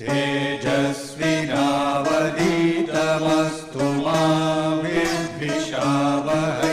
तेजस्विनावधीतमस्तु मा विद्विषावहै।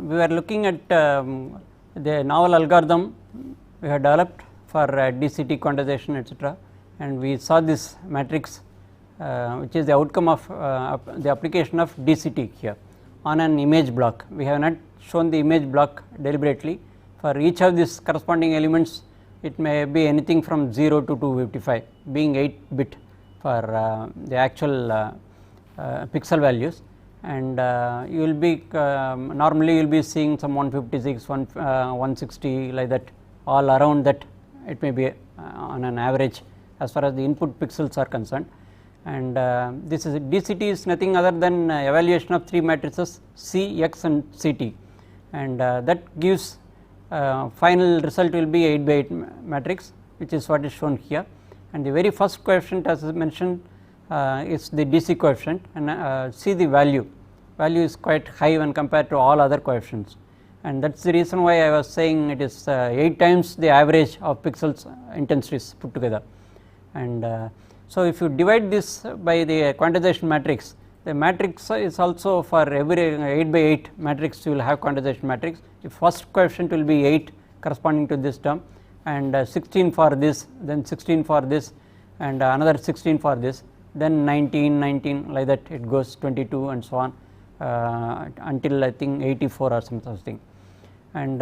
We were looking at the novel algorithm we have developed for DCT quantization etc., and we saw this matrix which is the outcome of the application of DCT here on an image block. We have not shown the image block deliberately. For each of these corresponding elements, it may be anything from 0 to 255, being 8 bit for the actual pixel values, and you will be normally you will be seeing some 156, 160 like that, all around that. It may be on an average as far as the input pixels are concerned, and this is DCT is nothing other than evaluation of 3 matrices C, X and CT, and that gives final result will be 8 by 8 matrix, which is what is shown here. And the very first coefficient, as I mentioned, is the DC coefficient, and see the value is quite high when compared to all other coefficients, and that is the reason why I was saying it is 8 times the average of pixels intensities put together. And so if you divide this by the quantization matrix, the matrix is also for every 8 by 8 matrix you will have quantization matrix. The first coefficient will be 8 corresponding to this term, and 16 for this, then 16 for this, and another 16 for this, then 19 like that, it goes 22 and so on until I think 84 or something. And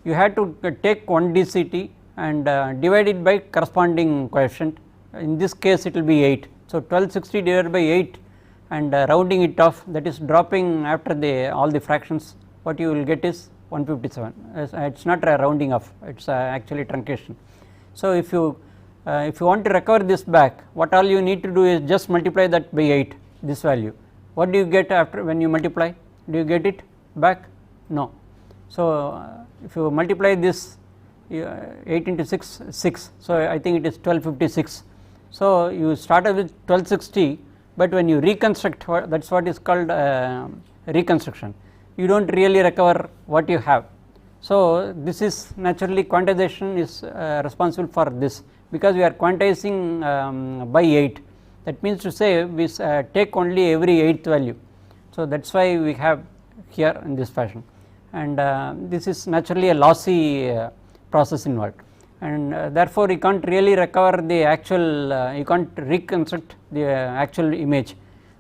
you have to take one DCT and divide it by corresponding coefficient. In this case it will be 8. So 1260 divided by 8 and rounding it off, that is dropping after the all the fractions, what you will get is 157. It is not a rounding off, it is actually truncation. So if you want to recover this back, what all you need to do is just multiply that by 8, this value. What do you get after when you multiply? Do you get it back? No. So if you multiply this 8 into 6, 6, so I think it is 1256. So you started with 1260, but when you reconstruct, that is what is called reconstruction, you do not really recover what you have. So this is naturally quantization is responsible for this, because we are quantizing by 8. That means to say we take only every 8th value. So that is why we have here in this fashion, and this is naturally a lossy process involved, and therefore you can't really recover the actual, you can't reconstruct the actual image,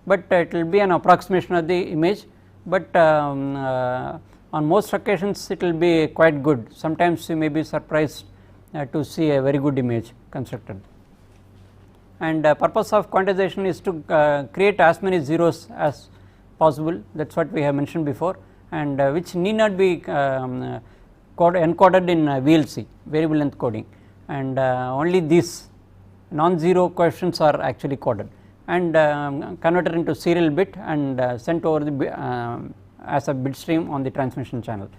but it will be an approximation of the image, but on most occasions it will be quite good. Sometimes you may be surprised to see a very good image constructed. and purpose of quantization is to create as many zeros as possible, that is what we have mentioned before, and which need not be encoded in VLC, variable length coding, and only these non-zero coefficients are actually coded and converted into serial bit and sent over the as a bit stream on the transmission channel.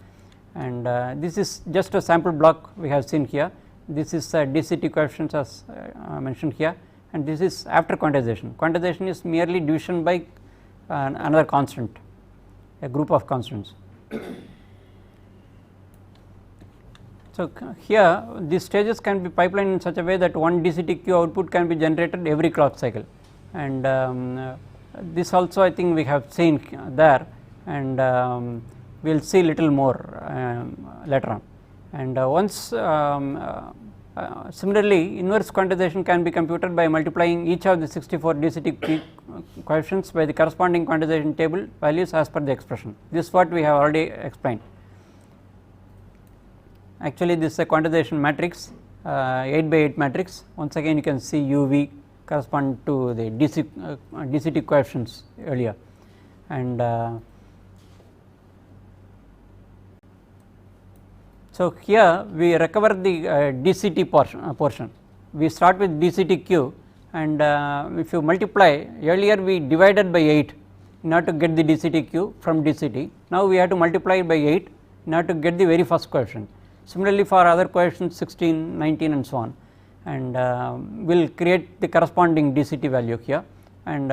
And this is just a sample block we have seen here. This is DCT coefficients as mentioned here, and this is after quantization. Quantization is merely division by another constant, a group of constants. So here these stages can be pipelined in such a way that one DCT-Q output can be generated every clock cycle, and this also I think we have seen there, and we will see little more later on. And once similarly inverse quantization can be computed by multiplying each of the 64 DCT coefficients by the corresponding quantization table values as per the expression. This is what we have already explained. Actually this is a quantization matrix, 8 by 8 matrix. Once again you can see UV correspond to the DCT coefficients earlier, and so here we recover the DCT portion. We start with DCT-Q, and if you multiply, earlier we divided by 8 in order to get the DCT-Q from DCT. Now we have to multiply by 8 in order to get the very first coefficient. Similarly for other coefficients 16, 19 and so on, and we will create the corresponding DCT value here, and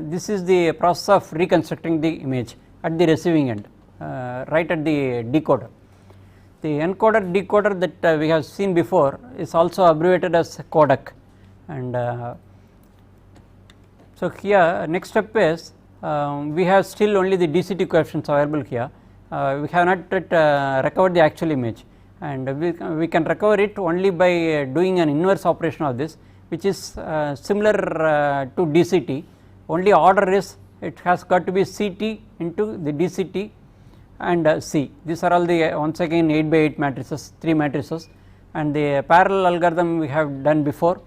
this is the process of reconstructing the image at the receiving end, right at the decoder. The encoder decoder that we have seen before is also abbreviated as codec, and so here next step is we have still only the DCT coefficients available here. We have not yet recovered the actual image, and we can recover it only by doing an inverse operation of this, which is similar to DCT, only order is it has got to be CT into the DCT and C. These are all the once again 8 by 8 matrices, 3 matrices, and the parallel algorithm we have done before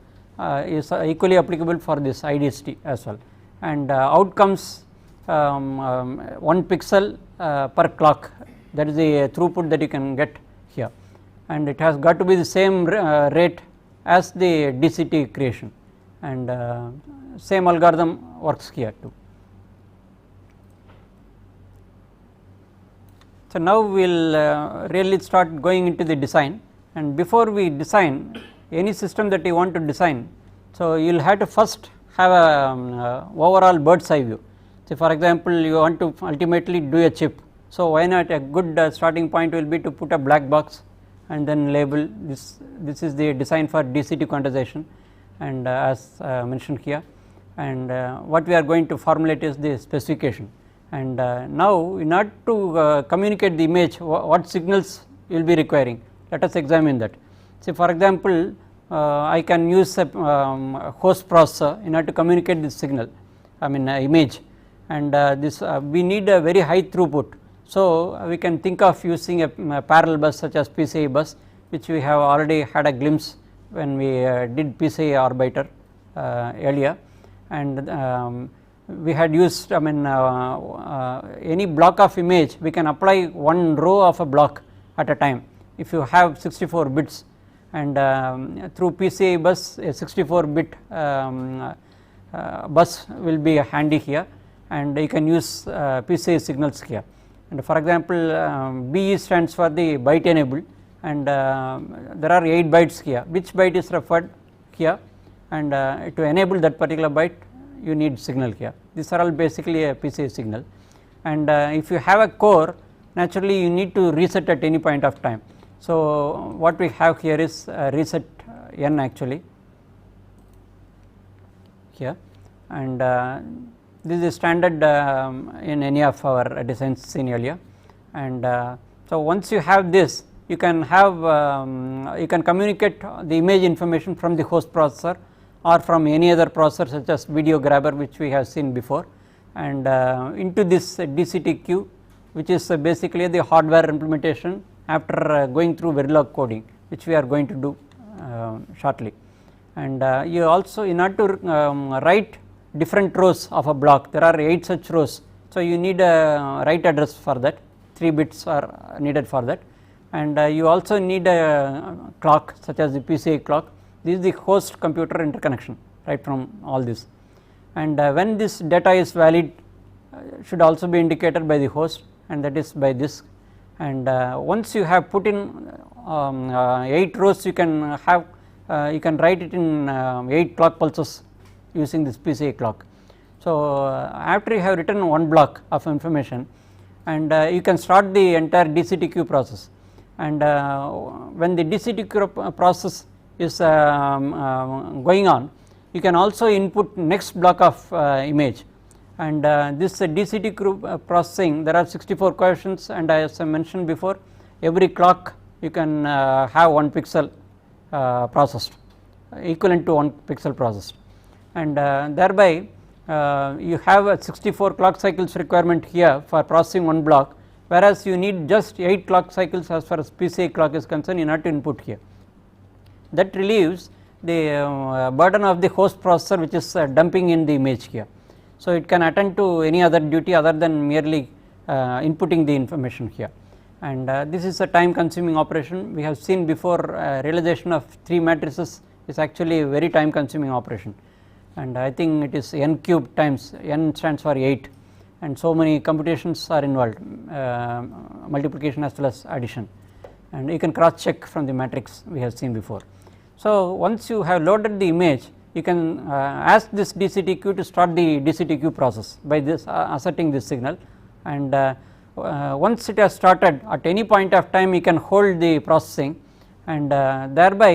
is equally applicable for this IDST as well, and outcomes 1 pixel per clock, that is the throughput that you can get here, and it has got to be the same rate as the DCT creation, and same algorithm works here too. So now we will really start going into the design, and before we design any system that you want to design, so you will have to first have a overall bird's eye view. So for example you want to ultimately do a chip, so why not a good starting point will be to put a black box and then label this is the design for DCT quantization, and as mentioned here, and what we are going to formulate is the specification. And now in order to communicate the image, what signals you will be requiring, let us examine that. See for example I can use a host processor in order to communicate this signal, I mean image, and this we need a very high throughput. So we can think of using a parallel bus such as PCI bus, which we have already had a glimpse when we did PCI arbiter earlier, and we had used, I mean any block of image we can apply one row of a block at a time if you have 64 bits, and through PCI bus a 64 bit bus will be handy here, and you can use PCI signals here. And for example BE stands for the byte enabled, and there are 8 bytes here, which byte is referred here, and to enable that particular byte you need signal here. These are all basically a PCI signal, and if you have a core, naturally you need to reset at any point of time. So what we have here is reset n actually here, and this is standard in any of our designs seen earlier, and so once you have this, you can have you can communicate the image information from the host processor or from any other processor such as video grabber, which we have seen before, and into this DCT-Q, which is basically the hardware implementation after going through Verilog coding, which we are going to do shortly. and you also, in order to write different rows of a block, there are 8 such rows. So, you need a write address for that, 3 bits are needed for that, and you also need a clock such as the PCI clock. This is the host computer interconnection right from all this, and when this data is valid should also be indicated by the host, and that is by this. And once you have put in 8 rows, you can have you can write it in 8 clock pulses using this PCI clock. So, after you have written one block of information, and you can start the entire DCT-Q process, and when the DCT-Q process is going on, you can also input next block of image, and this DCT-Q processing, there are 64 coefficients, and as I mentioned before, every clock you can have 1 pixel processed, equivalent to 1 pixel processed, and thereby you have a 64 clock cycles requirement here for processing one block, whereas you need just 8 clock cycles as far as PCI clock is concerned in order to input here. That relieves the burden of the host processor, which is dumping in the image here. So, it can attend to any other duty other than merely inputting the information here, and this is a time consuming operation. We have seen before, realization of 3 matrices is actually a very time consuming operation, and I think it is n cube times, n stands for 8, and so many computations are involved, multiplication as well as addition, and you can cross check from the matrix we have seen before. So, once you have loaded the image, you can ask this DCT-Q to start the DCT-Q process by this asserting this signal, and once it has started, at any point of time you can hold the processing, and thereby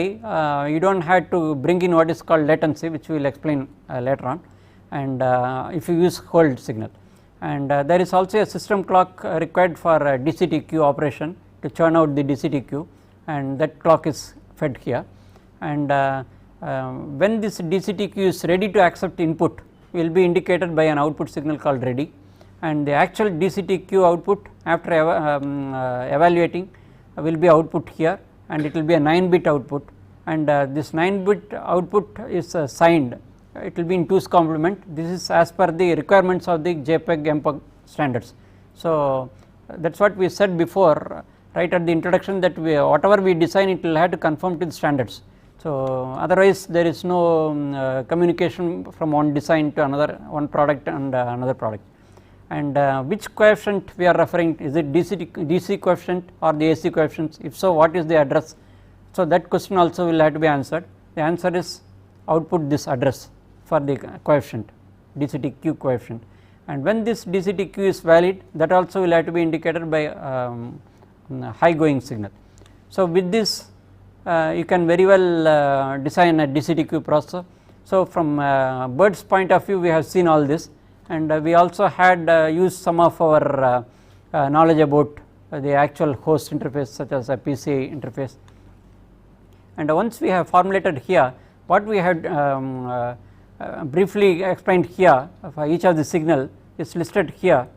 you do not have to bring in what is called latency, which we will explain later on, and if you use hold signal. And there is also a system clock required for DCT-Q operation to churn out the DCT-Q, and that clock is fed here, and when this DCT-Q is ready to accept input, will be indicated by an output signal called ready, and the actual DCT-Q output after evaluating will be output here, and it will be a 9-bit output, and this 9-bit output is signed, it will be in 2's complement. This is as per the requirements of the JPEG MPEG standards. So, that is what we said before right at the introduction, that whatever we design, it will have to conform to the standards. So, otherwise there is no communication from one design to another, one product and another product. And which coefficient we are referring to, is it DC coefficient or the AC coefficients? If so, what is the address? So, that question also will have to be answered. The answer is output this address for the coefficient, DCT-Q coefficient, and when this DCT-Q is valid, that also will have to be indicated by high going signal. So, with this you can very well design a DCT-Q processor. So, from Bird's point of view, we have seen all this, and we also had used some of our knowledge about the actual host interface, such as a PCI interface. And once we have formulated here, what we had briefly explained here for each of the signal is listed here.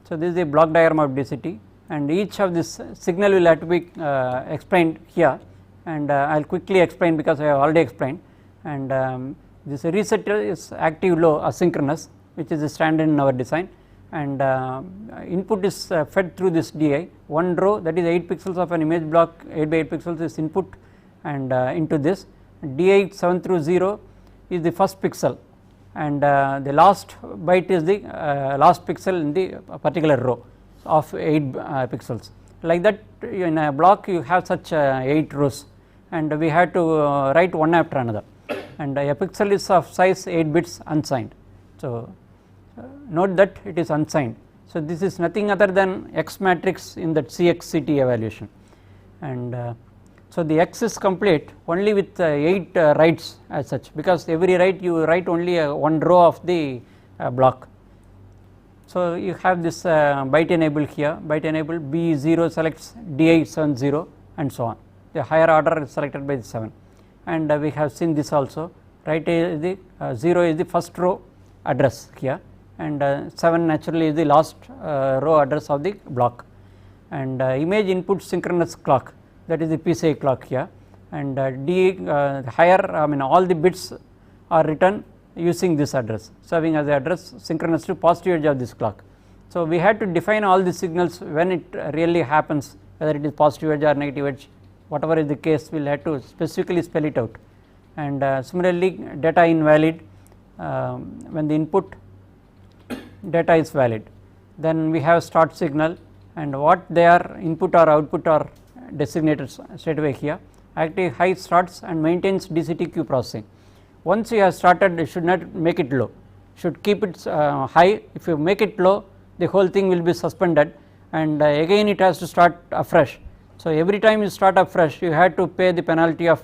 So, this is a block diagram of DCT, and each of this signal will have to be explained here, and I will quickly explain because I have already explained. And this reset is active low asynchronous, which is the standard in our design, and input is fed through this DI. One row, that is 8 pixels of an image block, 8 by 8 pixels is input, and into this DI 7 through 0 is the first pixel, and the last byte is the last pixel in the particular row of 8 pixels. Like that, in a block you have such 8 rows, and we have to write one after another, and a pixel is of size 8 bits unsigned. So, note that it is unsigned. So, this is nothing other than X matrix in that CXCT evaluation, and so the X is complete only with 8 writes as such, because every write you write only one row of the block. So, you have this byte enable here, byte enable B0 selects DI 70 and so on, the higher order is selected by the 7, and we have seen this also, right is the 0 is the first row address here, and 7 naturally is the last row address of the block, and image input synchronous clock, that is the PCI clock here, and D higher, I mean all the bits are written using this address, serving as the address synchronous to positive edge of this clock. So, we had to define all the signals when it really happens, whether it is positive edge or negative edge, whatever is the case, we will have to specifically spell it out. And similarly, data invalid, when the input data is valid, then we have start signal, and what they are, input or output are designated straight away here. Active high starts and maintains DCT-Q processing. Once you have started, you should not make it low, should keep it high. If you make it low, the whole thing will be suspended, and again it has to start afresh. So, every time you start afresh, you have to pay the penalty of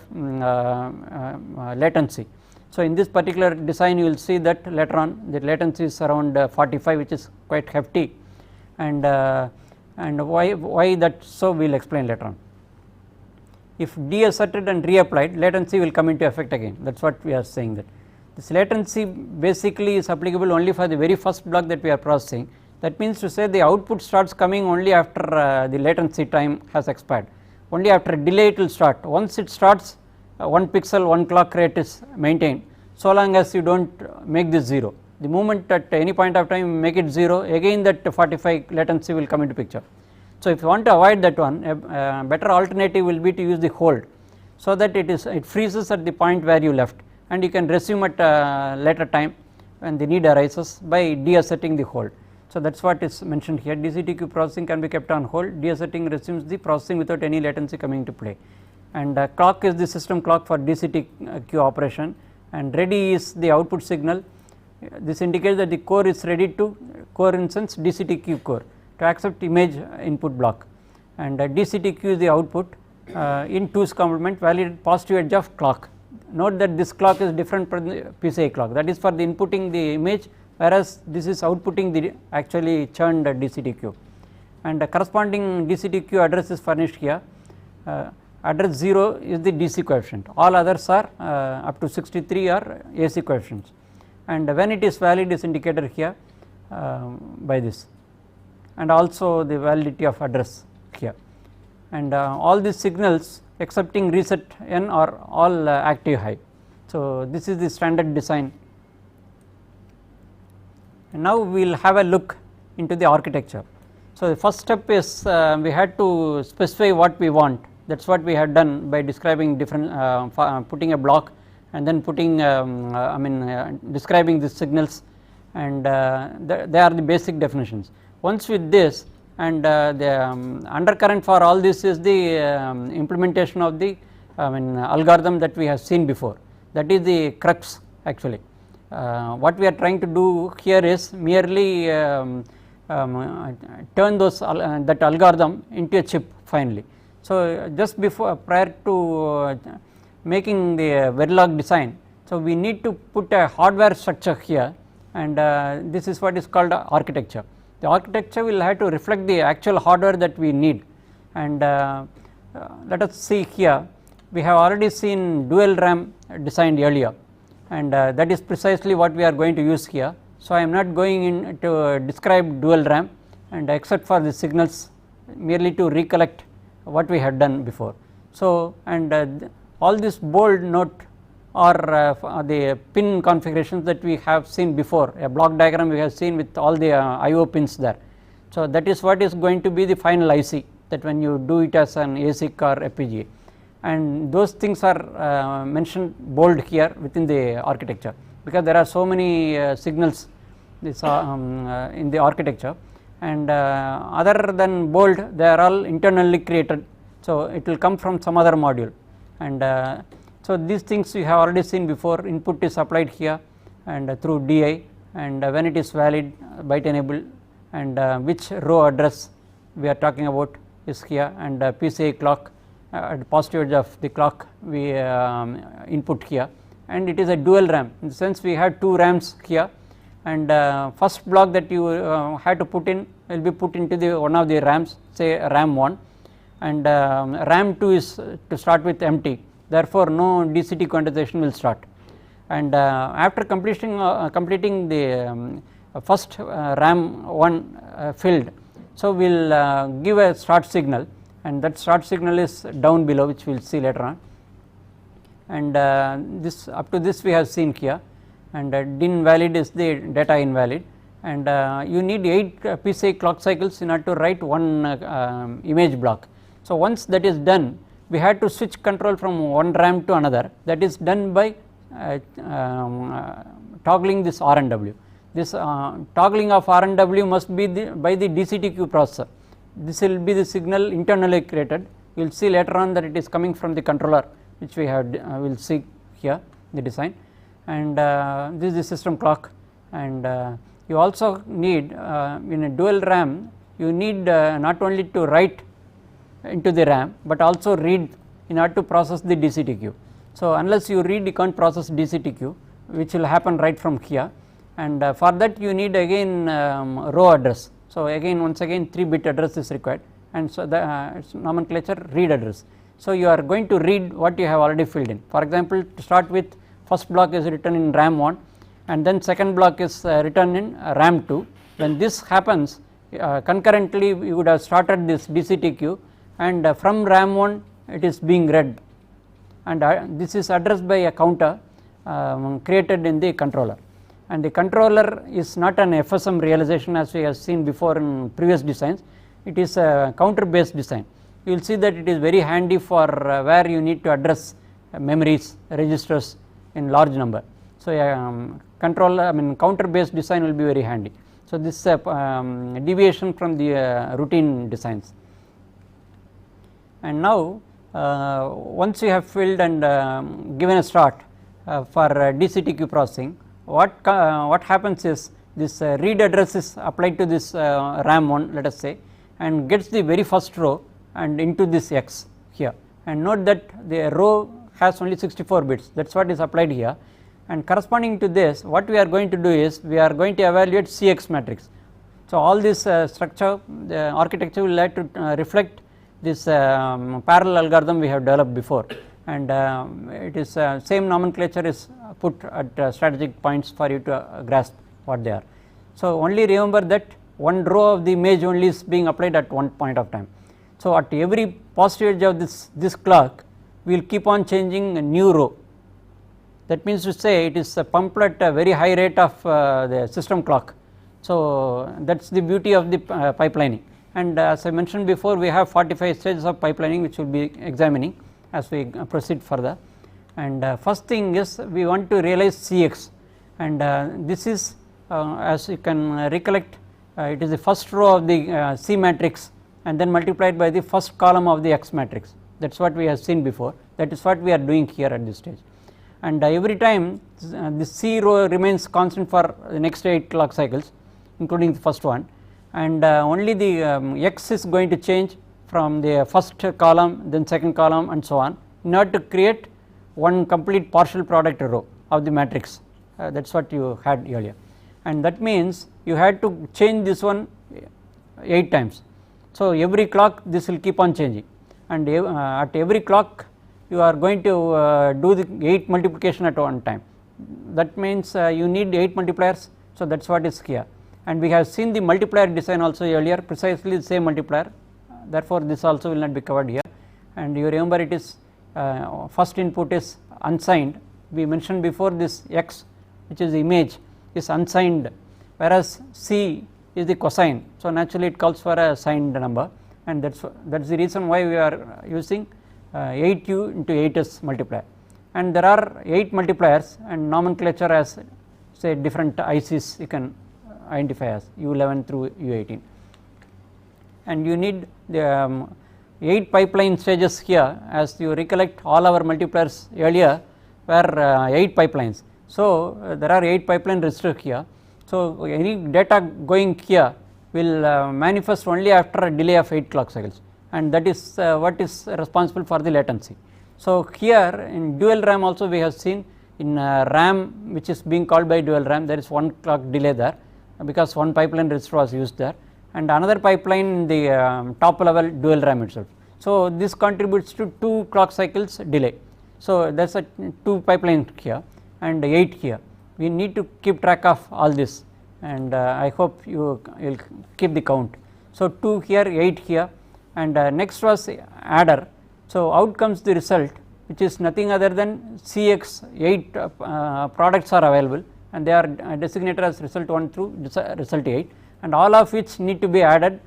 latency. So, in this particular design, you will see that later on the latency is around 45, which is quite hefty, and why that, so we will explain later on. If deasserted and reapplied, latency will come into effect again, that is what we are saying, that this latency basically is applicable only for the very first block that we are processing. That means to say the output starts coming only after the latency time has expired, only after a delay it will start. Once it starts, 1 pixel 1 clock rate is maintained, so long as you do not make this 0. The moment at any point of time you make it 0, again that 45 latency will come into picture. So, if you want to avoid that one, a better alternative will be to use the hold, so that it freezes at the point where you left, and you can resume at a later time when the need arises by deasserting the hold. So, that is what is mentioned here. DCT-Q processing can be kept on hold, deasserting resumes the processing without any latency coming into play, and clock is the system clock for DCT-Q operation, and ready is the output signal. This indicates that the core is ready to, core in sense DCT-Q core, to accept image input block, and DCT-Q is the output in 2's complement valid positive edge of clock. Note that this clock is different from the PCI clock, that is for the inputting the image, whereas this is outputting the actually churned DCT-Q, and the corresponding DCT-Q address is furnished here. Address 0 is the DC coefficient, all others are up to 63 are AC coefficients, and when it is valid is indicated here by this, and also the validity of address here, and all these signals excepting reset n are all active high. So, this is the standard design. And now we will have a look into the architecture. So, the first step is we had to specify what we want, that is what we had done by describing different putting a block and then putting describing the signals, and they are the basic definitions. Once with this, and the undercurrent for all this is the implementation of the algorithm that we have seen before, that is the crux actually. What we are trying to do here is merely turn those that algorithm into a chip finally. So, just before prior to making the Verilog design, so we need to put a hardware structure here, and this is what is called architecture. The architecture will have to reflect the actual hardware that we need, and let us see here. We have already seen dual RAM designed earlier, and that is precisely what we are going to use here. So, I am not going in to describe dual RAM, and except for the signals merely to recollect what we had done before. So, and all this bold note are the pin configurations that we have seen before, a block diagram we have seen with all the IO pins there. So, that is what is going to be the final IC, that when you do it as an ASIC or FPGA, and those things are mentioned bold here within the architecture, because there are so many signals this in the architecture, and other than bold they are all internally created. So, it will come from some other module, and so these things we have already seen before. Input is applied here and through DI, and when it is valid byte enabled, and which row address we are talking about is here, and PCI clock at positive edge of the clock we input here, and it is a dual RAM in the sense we have 2 RAMs here, and first block that you have to put in will be put into the one of the RAMs, say RAM 1, and RAM 2 is to start with empty, therefore no DCT quantization will start, and after completing the first RAM 1 filled, so we will give a start signal, and that start signal is down below, which we will see later on, and this up to this we have seen here, and invalid is the data invalid, and you need 8 PCI clock cycles in order to write one image block. So, once that is done, we had to switch control from one RAM to another, that is done by toggling this R and W. This toggling of R and W must be by the DCTQ processor. This will be the signal internally created. You will see later on that it is coming from the controller, which we have will see here the design, and this is the system clock. And you also need in a dual RAM, you need not only to write into the RAM, but also read in order to process the DCTQ. So, unless you read, you can't process DCTQ, which will happen right from here, and for that you need again row address. So, again once again 3-bit address is required, and so the nomenclature read address. So, you are going to read what you have already filled in. For example, to start with, first block is written in RAM 1, and then second block is written in RAM 2. When this happens, concurrently you would have started this DCTQ, and from RAM 1 it is being read, and this is addressed by a counter created in the controller. And the controller is not an FSM realization as we have seen before in previous designs, it is a counter based design. You will see that it is very handy for where you need to address memories, registers in large number. So, counter based design will be very handy. So, this is a deviation from the routine designs. And now, once you have filled and given a start for DCTQ processing, what happens is this read address is applied to this RAM 1, let us say, and gets the very first row and into this X here, and note that the row has only 64 bits, that is what is applied here, and corresponding to this what we are going to do is we are going to evaluate CX matrix. So, all this structure, the architecture will have to reflect this parallel algorithm we have developed before, and it is same nomenclature is put at strategic points for you to grasp what they are. So, only remember that one row of the image only is being applied at one point of time. So, at every positive edge of this clock we will keep on changing a new row. That means to say it is pumped at a very high rate of the system clock. So, that is the beauty of the pipelining, and as I mentioned before, we have 45 stages of pipelining which we will be examining as we proceed further. And first thing is we want to realize CX, and this is as you can recollect, it is the first row of the C matrix and then multiplied by the first column of the X matrix. That is what we have seen before, that is what we are doing here at this stage. And every time the C row remains constant for the next 8 clock cycles, including the first one, and only the X is going to change from the first column, then second column, and so on, in order to create one complete partial product row of the matrix. That is what you had earlier, and that means you had to change this one 8 times. So, every clock this will keep on changing, and at every clock you are going to do the 8 multiplication at one time. That means you need 8 multipliers. So, that is what is here, and we have seen the multiplier design also earlier, precisely the same multiplier. Therefore, this also will not be covered here, and you remember it is first input is unsigned. We mentioned before this X, which is the image, is unsigned, whereas C is the cosine. So, naturally it calls for a signed number, and that is the reason why we are using 8U into 8S multiplier, and there are 8 multipliers, and nomenclature as say different ICs you can identify as U11 through U18, and you need the 8 pipeline stages here. As you recollect, all our multipliers earlier were 8 pipelines. So, there are 8 pipeline registers here. So, any data going here will manifest only after a delay of 8 clock cycles, and that is what is responsible for the latency. So, here in dual RAM also we have seen in RAM which is being called by dual RAM, there is 1 clock delay there because 1 pipeline register was used there, and another pipeline in the top level dual RAM itself. So, this contributes to 2 clock cycles delay. So, there is a 2 pipeline here and 8 here. We need to keep track of all this, and I hope you will keep the count. So, 2 here, 8 here, and next was adder. So, out comes the result which is nothing other than Cx 8 products are available and they are designated as result 1 through result 8, and all of which need to be added,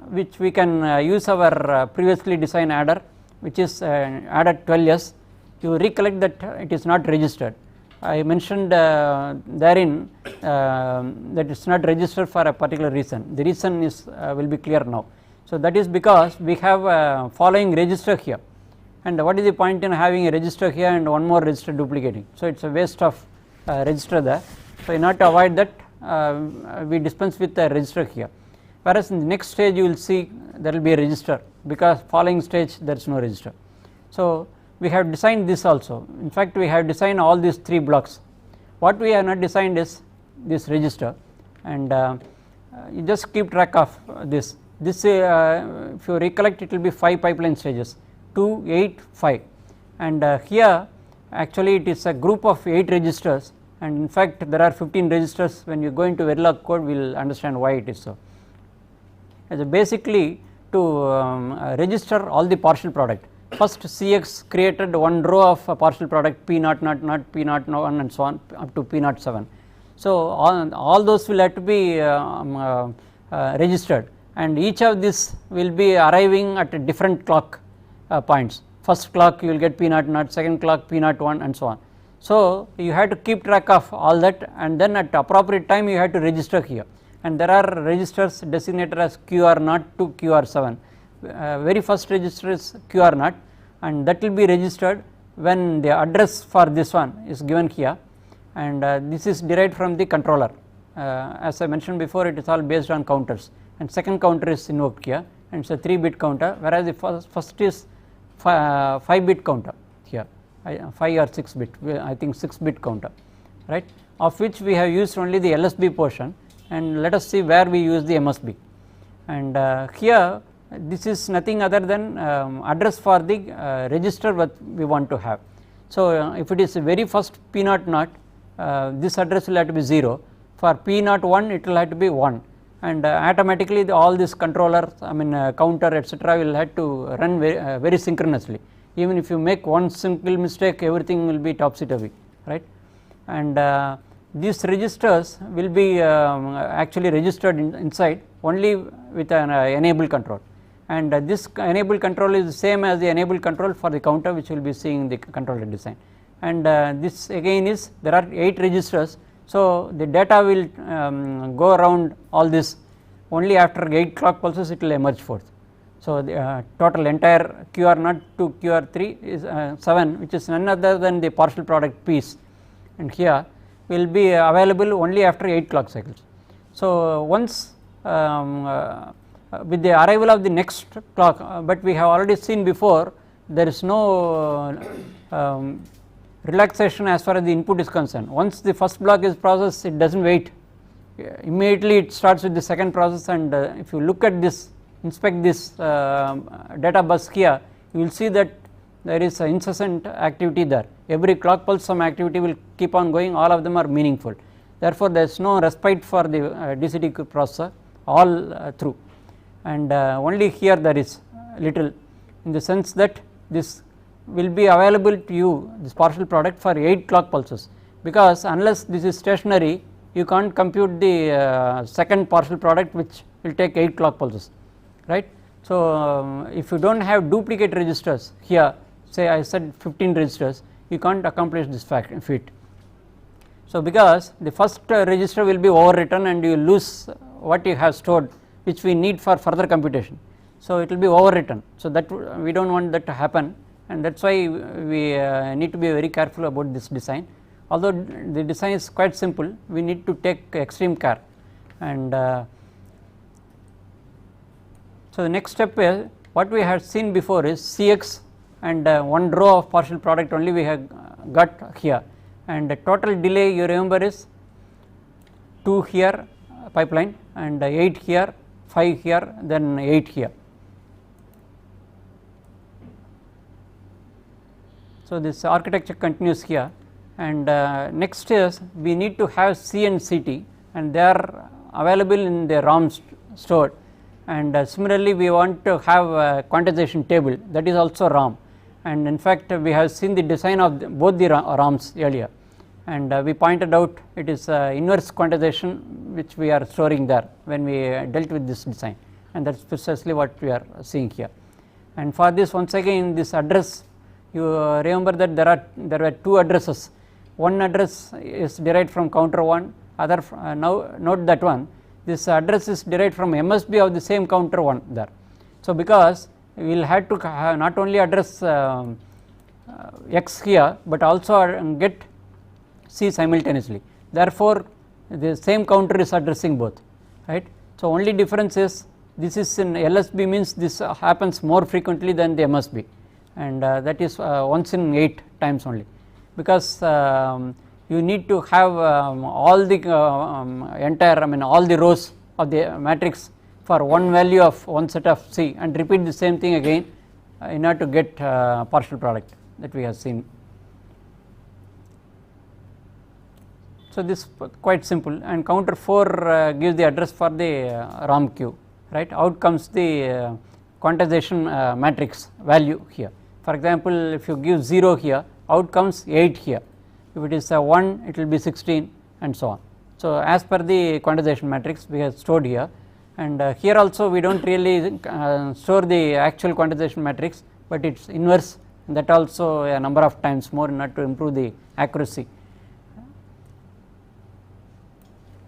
which we can use our previously designed adder, which is added 12s. You recollect that it is not registered. I mentioned therein that it is not registered for a particular reason. The reason is will be clear now. So that is because we have following register here, and what is the point in having a register here and one more register duplicating? So it is a waste of register there. So in order to avoid that, we dispense with the register here, whereas in the next stage you will see there will be a register, because following stage there is no register. So we have designed this also. In fact, we have designed all these 3 blocks. What we have not designed is this register, and you just keep track of this. This if you recollect, it will be 5 pipeline stages, 2, 8, 5, and here actually it is a group of 8 registers, and in fact there are 15 registers. When you go into Verilog code, we will understand why it is so. As basically to register all the partial product. First Cx created one row of a partial product P0, not P01 and so on up to P07. So all those will have to be registered, and each of this will be arriving at a different clock points. First clock you will get P00, second clock P01 and so on. So you have to keep track of all that, and then at appropriate time you have to register here, and there are registers designated as QR0 to QR7. Very first register is QR0, and that will be registered when the address for this one is given here, and this is derived from the controller. As I mentioned before, it is all based on counters, and second counter is invoked here, and it is a 3-bit counter, whereas the first is 5-bit counter here, 5 or 6-bit, I think 6-bit counter, right, of which we have used only the LSB portion, and let us see where we use the MSB. And here this is nothing other than address for the register what we want to have. So if it is very first P00, this address will have to be 0, for P01 it will have to be 1, and automatically all this controller, I mean counter etc. will have to run very synchronously. Even if you make one simple mistake, everything will be topsy-turvy, right, and these registers will be actually registered inside only with an enable control, and this enable control is the same as the enable control for the counter, which we will be seeing in the controller design. And this again is, there are 8 registers, so the data will go around all this only after 8 clock pulses it will emerge forth. So the total entire QR0 to QR3 is 7, which is none other than the partial product piece, and here will be available only after 8 clock cycles. So once with the arrival of the next clock, but we have already seen before, there is no relaxation as far as the input is concerned. Once the first block is processed, it does not wait, immediately it starts with the second process, and if you look at this, inspect this data bus here, you will see that there is incessant activity there. Every clock pulse some activity will keep on going, all of them are meaningful. Therefore there is no respite for the DCT processor all through, and only here there is little, in the sense that this will be available to you, this partial product, for 8 clock pulses, because unless this is stationary you can't compute the second partial product, which will take 8 clock pulses, right. So if you do not have duplicate registers here, say I said 15 registers, you can't accomplish this feat. So because the first register will be overwritten and you lose what you have stored, which we need for further computation, so it will be overwritten. So that we do not want that to happen, and that is why we need to be very careful about this design. Although the design is quite simple, we need to take extreme care. And so the next step is, what we have seen before is Cx and one row of partial product only we have got here, and the total delay you remember is 2 here pipeline, and 8 here, 5 here, then 8 here. So this architecture continues here, and next is we need to have C and CT, and they are available in the ROM stored, and similarly we want to have a quantization table, that is also ROM, and in fact we have seen the design of both the ROMs earlier, and we pointed out it is inverse quantization which we are storing there when we dealt with this design, and that is precisely what we are seeing here. And for this, once again this address, you remember that there were two addresses. One address is derived from counter 1, other now note that one, this address is derived from MSB of the same counter 1 there. So because we will have to not only address X here, but also get C simultaneously, therefore the same counter is addressing both, right. So only difference is this is in LSB, means this happens more frequently than the MSB, and that is once in 8 times only, because you need to have all the entire, all the rows of the matrix for one value of one set of C, and repeat the same thing again in order to get partial product that we have seen. So this is quite simple, and counter 4 gives the address for the ROM queue, right. Out comes the quantization matrix value here. For example, if you give 0 here, out comes 8 here. If it is 1, it will be 16, and so on. So as per the quantization matrix we have stored here, and here also we do not really store the actual quantization matrix, but it is inverse, and that also a number of times more in order to improve the accuracy.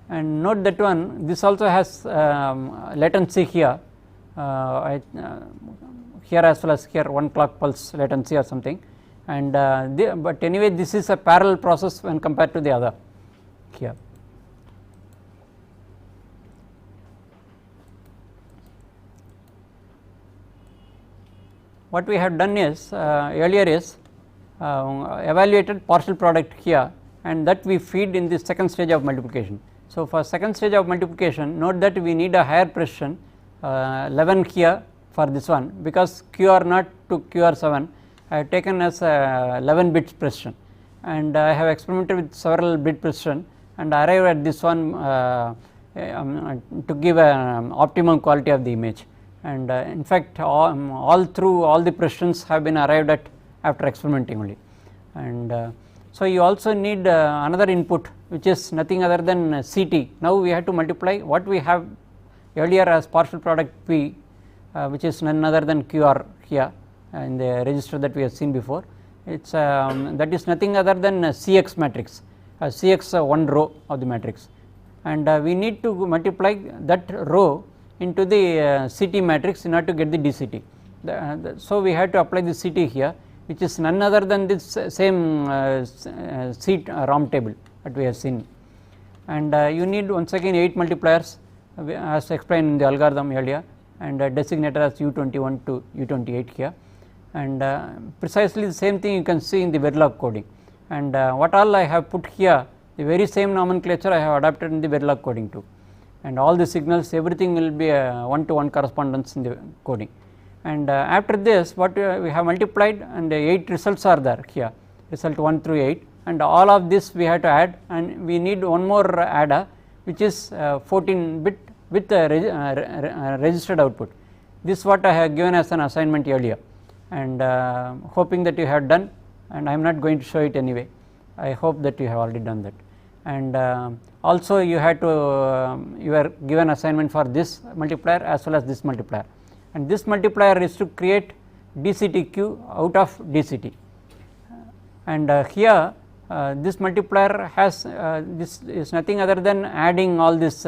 And note that one, this also has latency here, here as well as here, 1 clock pulse latency or something, and but anyway this is a parallel process when compared to the other here. What we have done is earlier is evaluated partial product here, and that we feed in the second stage of multiplication. So for second stage of multiplication, note that we need a higher precision 11 here for this one, because QR0 to QR7 I have taken as 11 bits precision, and I have experimented with several bit precision and arrived at this one to give an optimum quality of the image, and in fact all through all the precisions have been arrived at after experimenting only. And so you also need another input, which is nothing other than CT. Now we have to multiply what we have earlier as partial product P, which is none other than QR here in the register that we have seen before. It's that is nothing other than CX matrix, CX one row of the matrix, and we need to multiply that row into the CT matrix in order to get the DCT. So we have to apply the CT here, which is none other than this same C ROM table that we have seen, and you need once again 8 multipliers as explained in the algorithm earlier, and designated as U21 to U28 here, and precisely the same thing you can see in the Verilog coding, and what all I have put here, the very same nomenclature I have adapted in the Verilog coding too, and all the signals, everything will be a 1-to-1 correspondence in the coding. And after this, what we have multiplied, and 8 results are there here, result 1 through 8, and all of this we have to add, and we need one more adder, which is 14 bit with registered output. This is what I have given as an assignment earlier, and hoping that you have done, and I am not going to show it anyway. I hope that you have already done that, and also you had to you are given assignment for this multiplier as well as this multiplier, and this multiplier is to create DCTQ out of DCT, and here this multiplier has this is nothing other than adding all this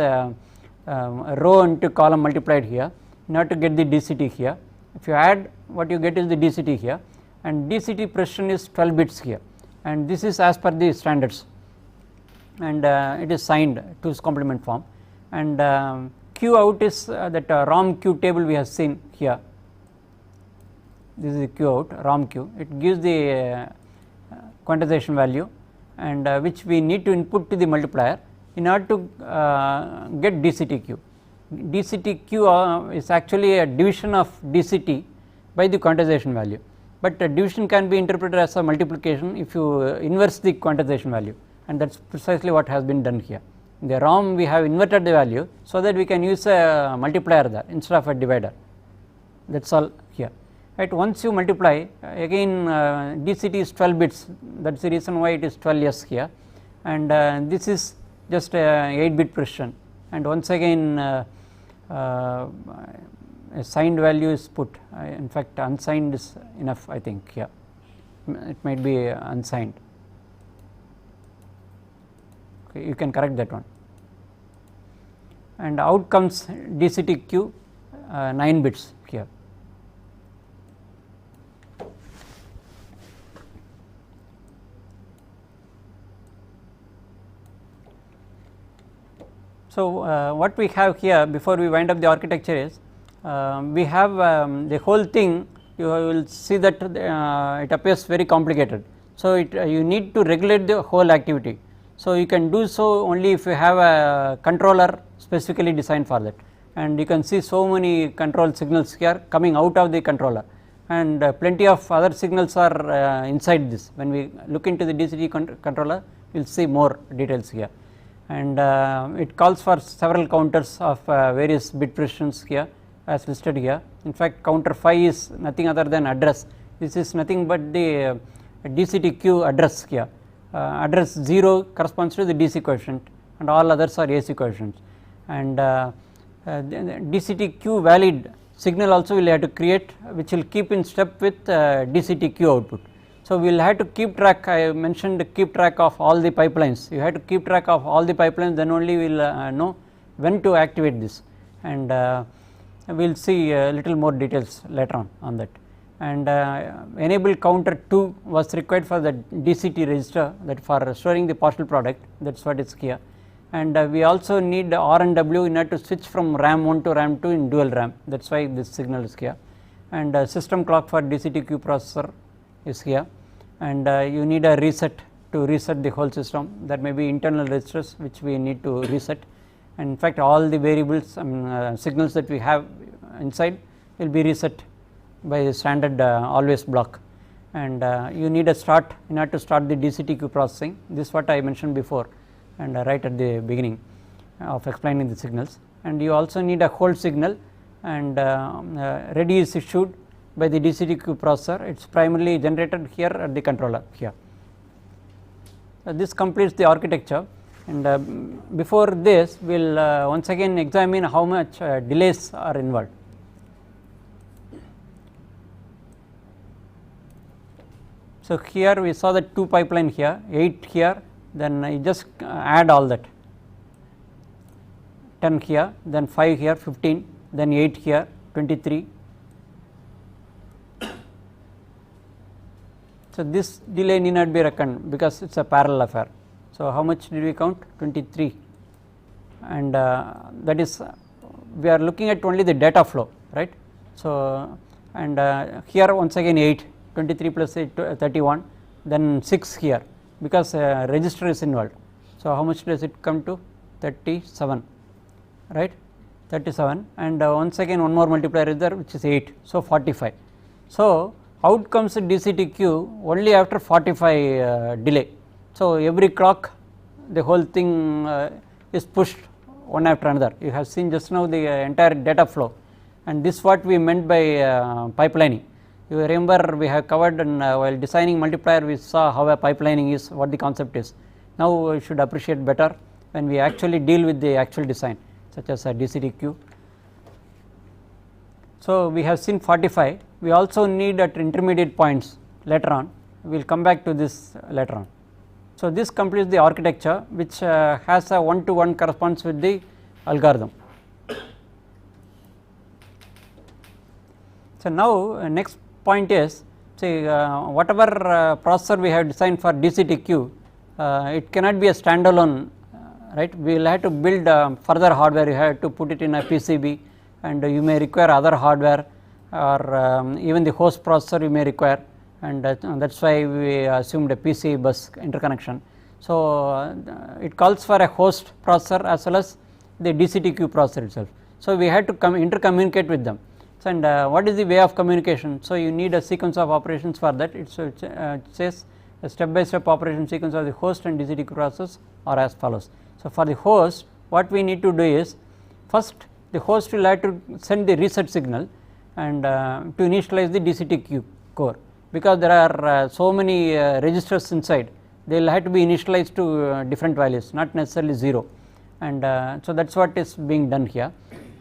row into column multiplied here in order to get the DCT here. If you add, what you get is the DCT here, and DCT precision is 12 bits here, and this is as per the standards, and it is signed 2's complement form, and Q out is that ROM Q table we have seen here. This is the Q out, ROM Q. It gives the quantization value, and which we need to input to the multiplier in order to get DCTQ. DCTQ is actually a division of DCT by the quantization value, but division can be interpreted as a multiplication if you inverse the quantization value, and that is precisely what has been done here. In the ROM we have inverted the value so that we can use a multiplier there instead of a divider, that is all here. right. Once you multiply again DCT is 12 bits, that is the reason why it is 12s here, and this is just 8 bit precision, and once again a signed value is put, in fact unsigned is enough I think here, it might be unsigned, okay, you can correct that one, and out comes DCTQ 9 bits here. So, what we have here before we wind up the architecture is we have the whole thing, you will see that it appears very complicated. So, you need to regulate the whole activity. So, you can do so only if you have a controller specifically designed for that, and you can see so many control signals here coming out of the controller, and plenty of other signals are inside this. When we look into the DCT controller, we will see more details here, and it calls for several counters of various bit precisions here as listed here. In fact, counter 5 is nothing other than address, this is nothing but the DCTQ address here. Address 0 corresponds to the DC quotient and all others are AC quotients, and DCTQ valid signal also will have to create, which will keep in step with DCTQ output. So, we will have to keep track, I mentioned keep track of all the pipelines, you have to keep track of all the pipelines, then only we will know when to activate this, and we will see a little more details later on that. And enable counter 2 was required for the DCT register, that for storing the partial product, that is what is here, and we also need R and W in order to switch from RAM 1 to RAM 2 in dual RAM, that is why this signal is here, and system clock for DCTQ processor is here, and you need a reset to reset the whole system, that may be internal registers which we need to reset, and in fact all the variables signals that we have inside will be reset by the standard always block, and you need a start in order to start the DCTQ processing, this is what I mentioned before and right at the beginning of explaining the signals, and you also need a hold signal, and ready is issued by the DCTQ processor, it is primarily generated here at the controller here. This completes the architecture, and before this we will once again examine how much delays are involved. So, here we saw the 2 pipeline here, 8 here, then you just add all that, 10 here, then 5 here, 15, then 8 here, 23. So, this delay need not be reckoned because it is a parallel affair. So, how much did we count? 23, and that is we are looking at only the data flow, right. So, and here once again 8, 23 plus 8 31, then 6 here because register is involved. So, how much does it come to? 37, right, 37, and once again one more multiplier is there which is 8, so 45. So, out comes DCTQ only after 45 delay. So, every clock the whole thing is pushed one after another, you have seen just now the entire data flow, and this is what we meant by pipelining. You remember we have covered, and while designing multiplier we saw how a pipelining is, what the concept is. Now, we should appreciate better when we actually deal with the actual design such as a DCTQ. So, we have seen 45, we also need at intermediate points later on, we will come back to this later on. So, this completes the architecture which has a 1-to-1 corresponds with the algorithm. So, now next point is, say whatever processor we have designed for DCTQ, it cannot be a standalone, right, we will have to build further hardware, you have to put it in a PCB, and you may require other hardware, or even the host processor you may require, and that is why we assumed a PCI bus interconnection. So, it calls for a host processor as well as the DCTQ processor itself. So, we had to intercommunicate with them. So, and what is the way of communication? So, you need a sequence of operations for that. It says a step by step operation sequence of the host and DCTQ process are as follows. So, for the host what we need to do is, first the host will have to send the reset signal, and to initialize the DCT core, because there are so many registers inside, they will have to be initialized to different values, not necessarily 0, and so that is what is being done here.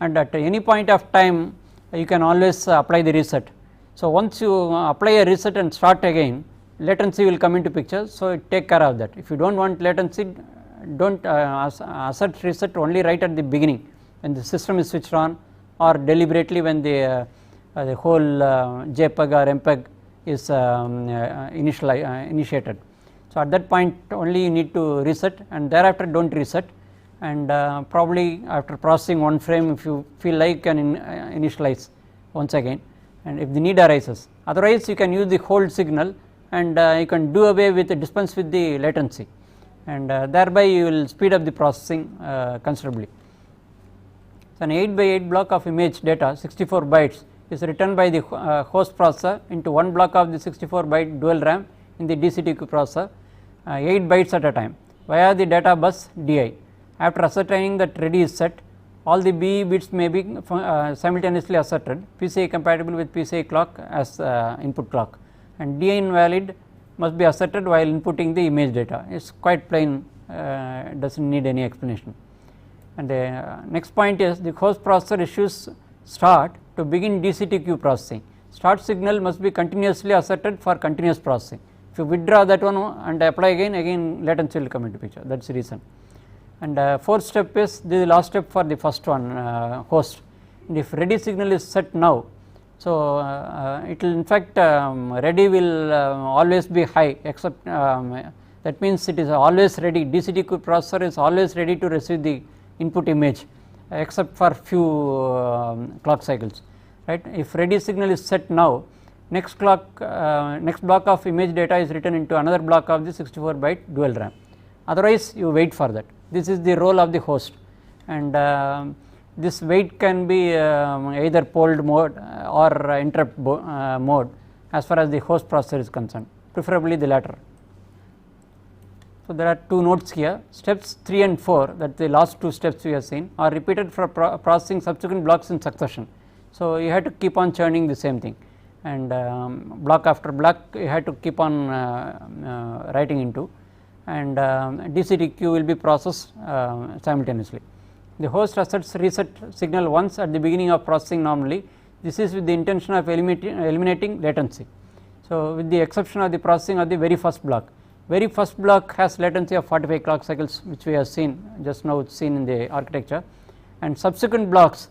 And at any point of time you can always apply the reset. So once you apply a reset and start again, latency will come into picture, so take care of that. If you do not want latency, do not assert reset only right at the beginning when the system is switched on, or deliberately when the whole JPEG or MPEG is initiated. So at that point only you need to reset, and thereafter do not reset, and probably after processing one frame, if you feel like, you can initialize once again, and if the need arises. Otherwise you can use the hold signal, and you can do away with dispense with the latency, and thereby you will speed up the processing considerably. So an 8 by 8 block of image data, 64 bytes, is written by the host processor into one block of the 64 byte dual RAM in the DCT processor, 8 bytes at a time via the data bus DI. After ascertaining that ready is set, all the BE bits may be simultaneously asserted, PCI compatible with PCI clock as input clock, and DI invalid must be asserted while inputting the image data. It is quite plain, does not need any explanation. And the next point is the host processor issues start to begin DCT processing. Start signal must be continuously asserted for continuous processing. If you withdraw that one and apply again latency will come into picture, that is the reason. And fourth step is the last step for the first one, host. And if ready signal is set now, so it will in fact ready will always be high, except that means it is always ready, DCT processor is always ready to receive the input image except for few clock cycles, right. If ready signal is set now, next block of image data is written into another block of the 64 byte dual RAM, otherwise you wait for that. This is the role of the host, and this wait can be either polled mode or interrupt mode as far as the host processor is concerned, preferably the latter. So there are two notes here. Steps 3 and 4, that the last two steps we have seen, are repeated for processing subsequent blocks in succession. So you have to keep on churning the same thing, and block after block you have to keep on writing into, and DCT queue will be processed simultaneously. The host asserts reset signal once at the beginning of processing normally. This is with the intention of eliminating latency. So with the exception of the processing of the very first block. Very first block has latency of 45 clock cycles, which we have seen just now, seen in the architecture, and subsequent blocks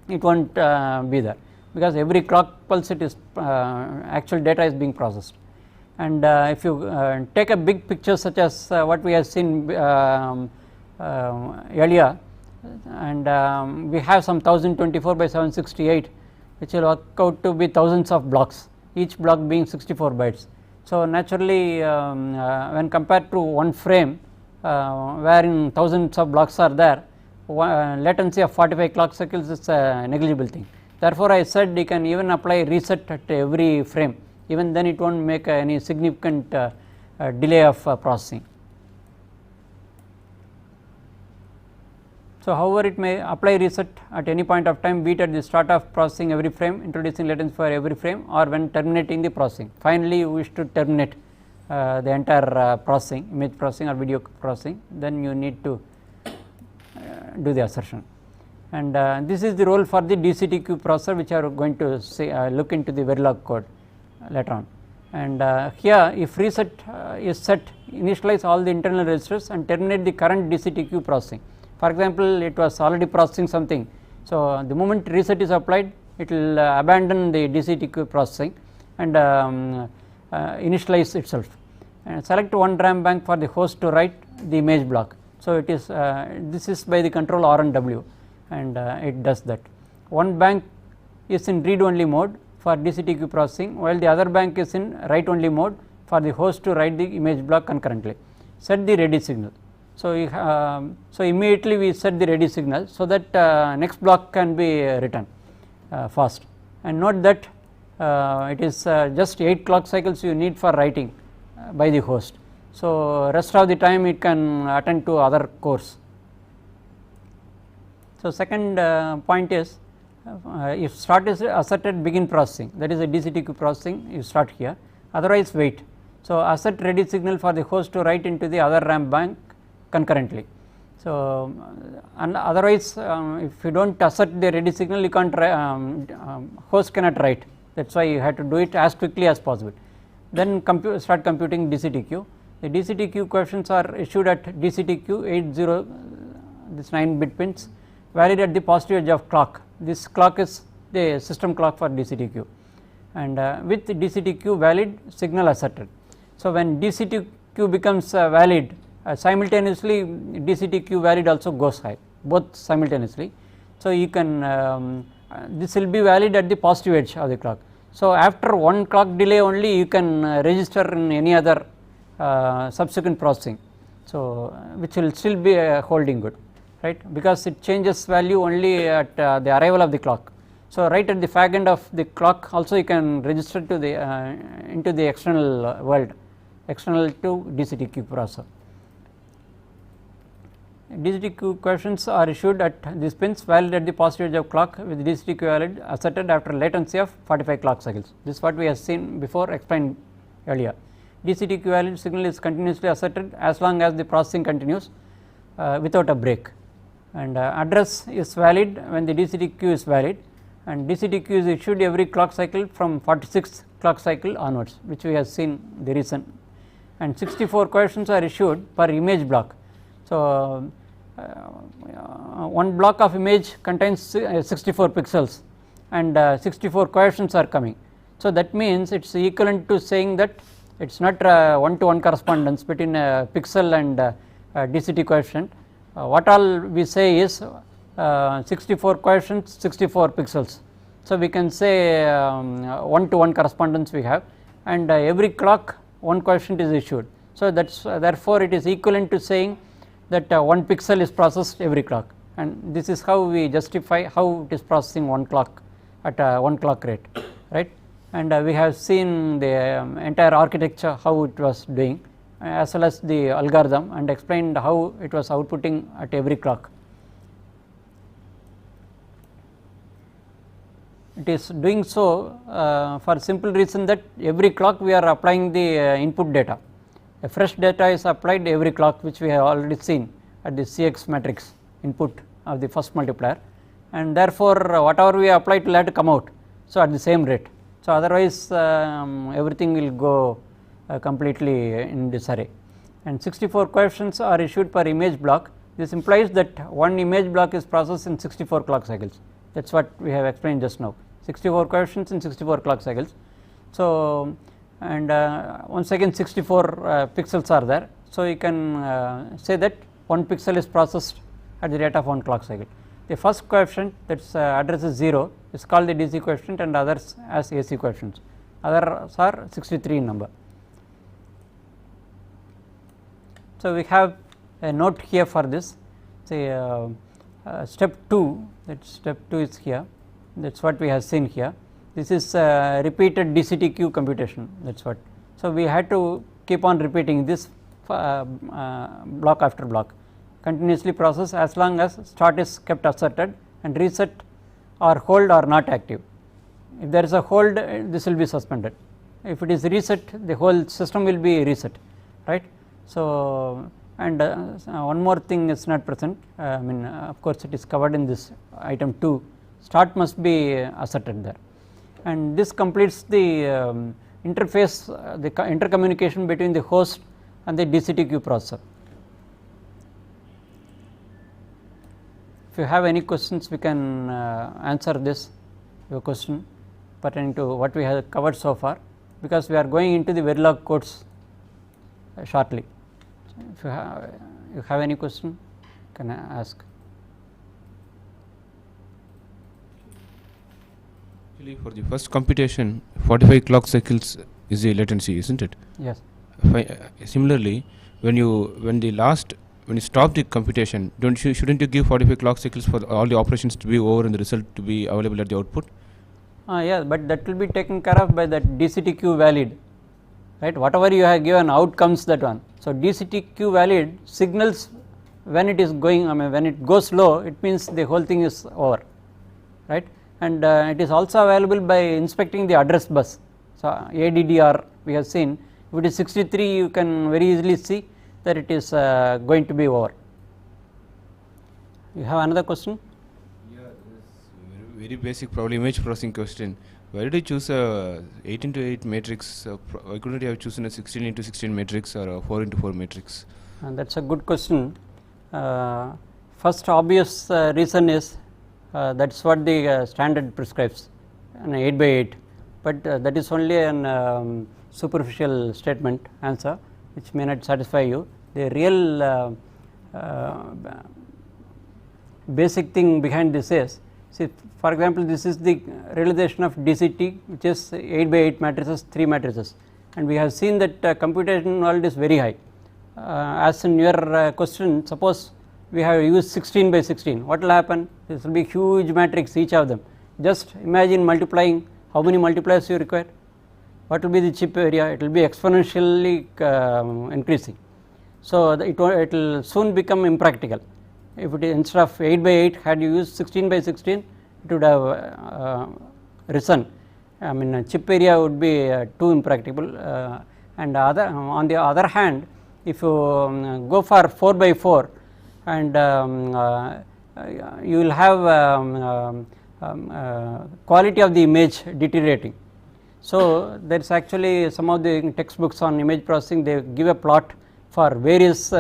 it will not be there, because every clock pulse it is actual data is being processed. And if you take a big picture such as what we have seen earlier, and we have some 1024 by 768, which will work out to be thousands of blocks, each block being 64 bytes. So naturally when compared to one frame wherein thousands of blocks are there, latency of 45 clock cycles is a negligible thing. Therefore I said you can even apply reset at every frame, even then it will not make any significant delay of processing. So however it may apply reset at any point of time, be it at the start of processing every frame, introducing latency for every frame, or when terminating the processing. Finally you wish to terminate the entire processing, image processing or video processing, then you need to do the assertion. And this is the role for the DCT processor, which are going to say, look into the Verilog code later on. And here if reset is set, initialize all the internal registers and terminate the current DCT processing. For example, it was already processing something, so the moment reset is applied, it will abandon the DCT processing and initialize itself, and select one RAM bank for the host to write the image block. So it is this is by the control R and W, and it does that. One bank is in read only mode for DCT processing, while the other bank is in write only mode for the host to write the image block concurrently. Set the ready signal. So so immediately we set the ready signal, so that next block can be written fast, and note that it is just 8 clock cycles you need for writing by the host. So rest of the time it can attend to other cores. So second point is if start is asserted, begin processing, that is a DCTQ processing, you start here, otherwise wait. So, assert ready signal for the host to write into the other RAM bank concurrently. So, and otherwise if you do not assert the ready signal, you can't host cannot write, that is why you have to do it as quickly as possible. Then start computing DCTQ. The DCTQ questions are issued at DCTQ 80, this 9-bit pins, valid at the positive edge of clock. This clock is the system clock for DCTQ, and with DCTQ valid, signal asserted. So, when DCTQ becomes valid, simultaneously DCTQ valid also goes high, both simultaneously. So, you can this will be valid at the positive edge of the clock. So, after one clock delay only you can register in any other subsequent processing. So, which will still be holding good, right, because it changes value only at the arrival of the clock. So, right at the fag end of the clock also you can register to the into the external world, external to DCTQ processor. DCTQ questions are issued at these pins valid at the positive edge of clock with DCTQ valid asserted after latency of 45 clock cycles. This is what we have seen before, explained earlier. DCTQ valid signal is continuously asserted as long as the processing continues without a break, and address is valid when the DCTQ is valid, and DCTQ is issued every clock cycle from 46th clock cycle onwards, which we have seen the recent, and 64 questions are issued per image block. So, one block of image contains 64 pixels and 64 questions are coming. So, that means it is equivalent to saying that it is not one-to-one correspondence between pixel and DCT coefficient. What all we say is 64 questions, 64 pixels. So, we can say one-to-one correspondence we have, and every clock one coefficient is issued. So, that is therefore, it is equivalent to saying that 1 pixel is processed every clock, and this is how we justify how it is processing 1 clock at 1 clock rate, right. And we have seen the entire architecture how it was doing as well as the algorithm, and explained how it was outputting at every clock. It is doing so for simple reason that every clock we are applying the input data. A fresh data is applied every clock, which we have already seen at the CX matrix input of the first multiplier, and therefore, whatever we apply will have to come out. So, at the same rate. So, otherwise everything will go completely in disarray, and 64 coefficients are issued per image block. This implies that one image block is processed in 64 clock cycles, that is what we have explained just now, 64 coefficients in 64 clock cycles. So, and once again 64 pixels are there. So, you can say that 1 pixel is processed at the rate of 1 clock cycle. The first coefficient, that is address is 0, is called the DC coefficient, and others as AC coefficients, others are 63 in number. So, we have a note here for this, say step 2, that step 2 is here, that is what we have seen here. This is repeated DCTQ computation, that is what. So, we had to keep on repeating this block after block, continuously process as long as start is kept asserted and reset or hold are not active. If there is a hold, this will be suspended. If it is reset, the whole system will be reset, right. So, and one more thing is not present, I mean of course, it is covered in this item 2, start must be asserted there, and this completes the interface, the intercommunication between the host and the DCTQ processor. If you have any questions, we can answer this your question pertaining to what we have covered so far, because we are going into the Verilog codes shortly. So, if you have any question, can I ask? Actually, for the first computation, 45 clock cycles is the latency, isn't it? Yes. Similarly, when you stop the computation, shouldn't you give 45 clock cycles for all the operations to be over and the result to be available at the output? Yeah, but that will be taken care of by that DCTQ valid, right. Whatever you have given outcomes, that one. So, DCTQ valid signals when it is going, I mean when it goes low, it means the whole thing is over, right. and it is also available by inspecting the address bus. So, ADDR we have seen, if it is 63 you can very easily see that it is going to be over. You have another question? Yeah, this very basic probably image processing question. Why did you choose a 8 into 8 matrix? Why couldn't you have chosen a 16 into 16 matrix or a 4 into 4 matrix? And that is a good question. First obvious reason is that is what the standard prescribes, an 8 by 8, but that is only an superficial statement answer which may not satisfy you. The real basic thing behind this is, see, for example, this is the realization of DCT, which is 8 by 8 matrices, 3 matrices, and we have seen that computation world is very high. As in your question, suppose we have used 16 by 16, what will happen? This will be huge matrix, each of them. Just imagine multiplying, how many multipliers you require? What will be the chip area? It will be exponentially increasing. So, it will soon become impractical. If it is instead of 8 by 8, had you used 16 by 16, it would have risen. I mean, chip area would be too impracticable. And on the other hand, if you go for 4 by 4, and you will have quality of the image deteriorating. So, there is actually some of the textbooks on image processing, they give a plot for various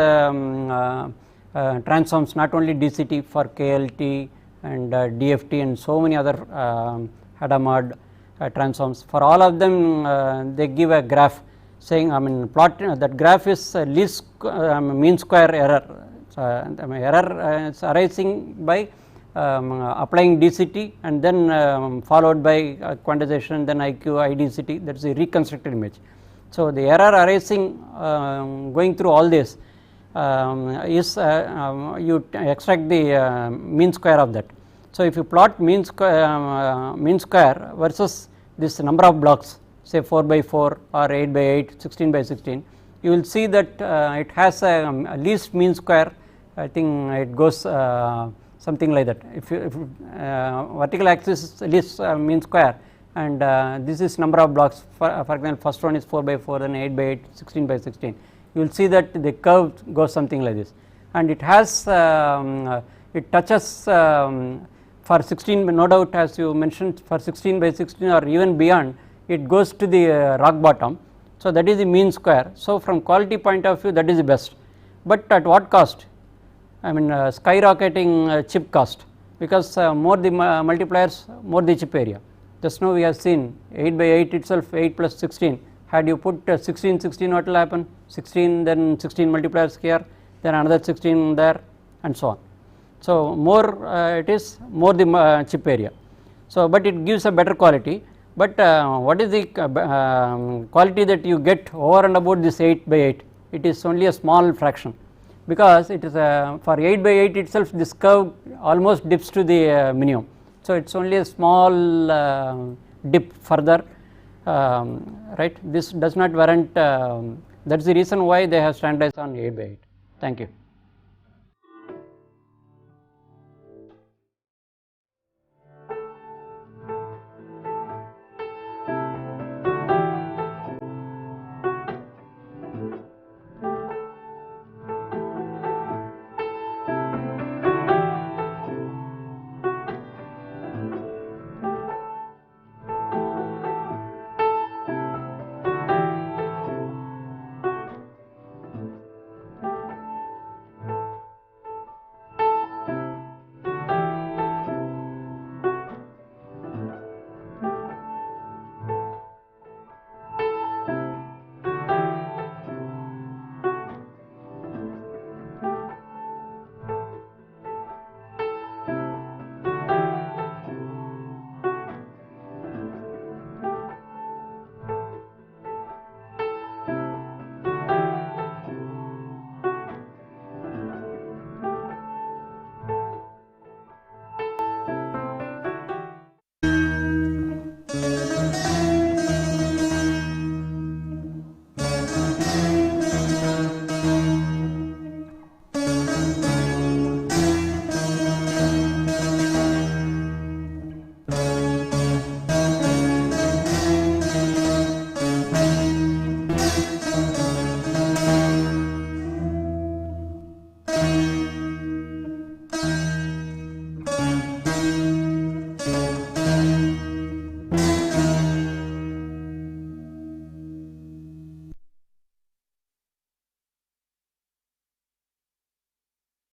transforms, not only DCT, for KLT and DFT and so many other Hadamard transforms. For all of them they give a graph saying, I mean, plot that graph is least mean square error. Error is arising by applying DCT and then followed by quantization, then IQ, IDCT, that is a reconstructed image. So, the error arising going through all this is you extract the mean square of that. So, if you plot mean square versus this number of blocks, say 4 by 4 or 8 by 8, 16 by 16, you will see that it has a least mean square. I think it goes something like that. If vertical axis is least mean square, and this is number of blocks, for example, first one is 4 by 4, then 8 by 8, 16 by 16, you will see that the curve goes something like this, and it has it touches for 16, no doubt, as you mentioned, for 16 by 16 or even beyond, it goes to the rock bottom. So, that is the mean square. So, from quality point of view, that is the best, but at what cost? I mean, skyrocketing chip cost, because more the multipliers, more the chip area. Just now we have seen 8 by 8 itself, 8 plus 16, had you put 16, 16, what will happen? 16, then 16 multipliers here, then another 16 there, and so on. So, more it is, more the chip area. So, but it gives a better quality, but what is the quality that you get over and about this 8 by 8? It is only a small fraction, because it is for 8 by 8 itself, this curve almost dips to the minimum. So, it is only a small dip further, right. This does not warrant, that is the reason why they have standardized on 8 by 8. Thank you.